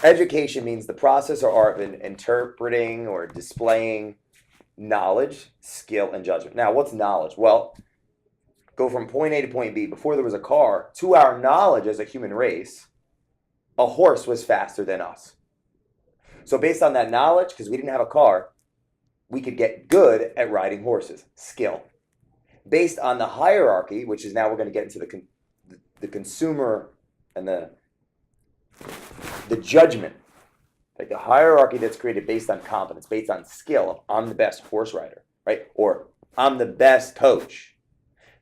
Education means the process or art of interpreting or displaying knowledge, skill, and judgment. Now, what's knowledge? Well, go from point A to point B. Before there was a car, to our knowledge as a human race, a horse was faster than us. So, based on that knowledge, because we didn't have a car, we could get good at riding horses, skill. Based on the hierarchy, which is now we're going to get into the consumer and the judgment, like the hierarchy that's created based on competence, based on skill of I'm the best horse rider, right? Or I'm the best coach.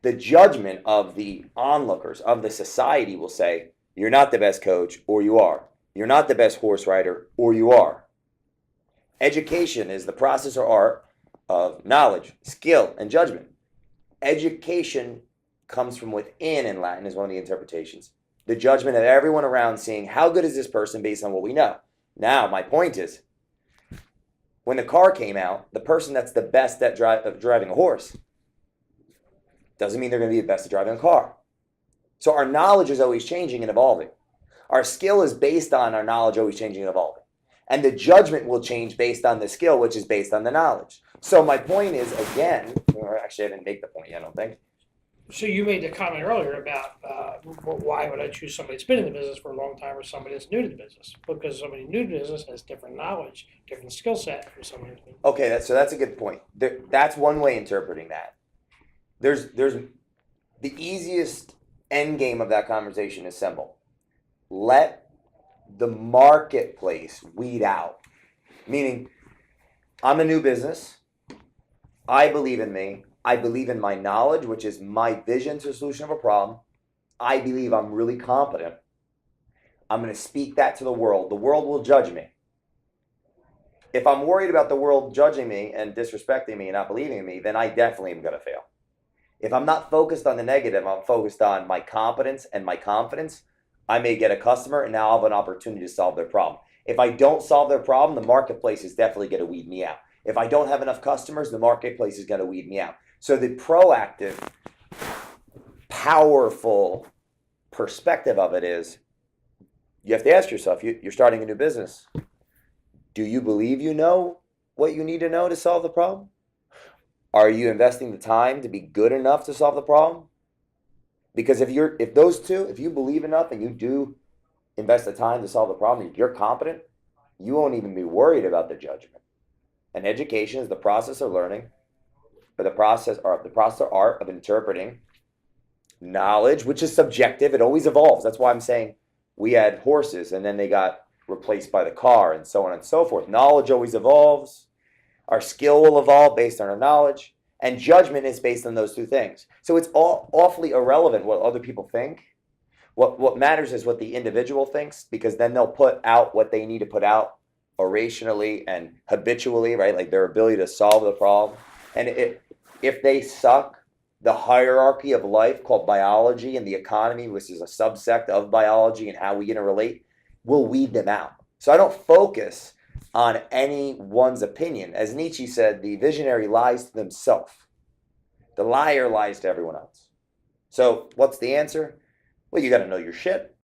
The judgment of the onlookers, of the society will say, you're not the best coach, or you are. You're not the best horse rider, or you are. Education is the process or art of knowledge, skill, and judgment. Education comes from within in Latin, is one of the interpretations. The judgment of everyone around seeing how good is this person based on what we know. Now, my point is, when the car came out, the person that's the best at driving a horse doesn't mean they're going to be the best at driving a car. So our knowledge is always changing and evolving. Our skill is based on our knowledge always changing and evolving. And the judgment will change based on the skill, which is based on the knowledge. So my point is, again, or actually I didn't make the point yet, I don't think. So you made the comment earlier about why would I choose somebody that's been in the business for a long time or somebody that's new to the business? Because somebody new to the business has different knowledge, different skill set from somebody who's been. Okay, so that's a good point. That's one way interpreting that. There's the easiest end game of that conversation is simple. Let the marketplace weed out. Meaning, I'm a new business. I believe in me. I believe in my knowledge, which is my vision to a solution of a problem. I believe I'm really competent. I'm going to speak that to the world. The world will judge me. If I'm worried about the world judging me and disrespecting me and not believing in me, then I definitely am going to fail. If I'm not focused on the negative, I'm focused on my competence and my confidence, I may get a customer and now I'll have an opportunity to solve their problem. If I don't solve their problem, the marketplace is definitely going to weed me out. If I don't have enough customers, the marketplace is going to weed me out. So the proactive, powerful perspective of it is, you have to ask yourself, you're starting a new business. Do you believe you know what you need to know to solve the problem? Are you investing the time to be good enough to solve the problem? Because if you believe enough and you do invest the time to solve the problem, you're competent, you won't even be worried about the judgment. And education is the process of learning, or the process or art of interpreting knowledge, which is subjective. It always evolves. That's why I'm saying we had horses and then they got replaced by the car and so on and so forth. Knowledge always evolves. Our skill will evolve based on our knowledge, and judgment is based on those two things. So it's all awfully irrelevant what other people think. What matters is what the individual thinks, because then they'll put out what they need to put out orationally and habitually, right? Like their ability to solve the problem. And if they suck, the hierarchy of life called biology and the economy, which is a subsect of biology and how we interrelate, will weed them out. So I don't focus on anyone's opinion. As Nietzsche said, the visionary lies to themselves. The liar lies to everyone else. So what's the answer? Well, you got to know your shit.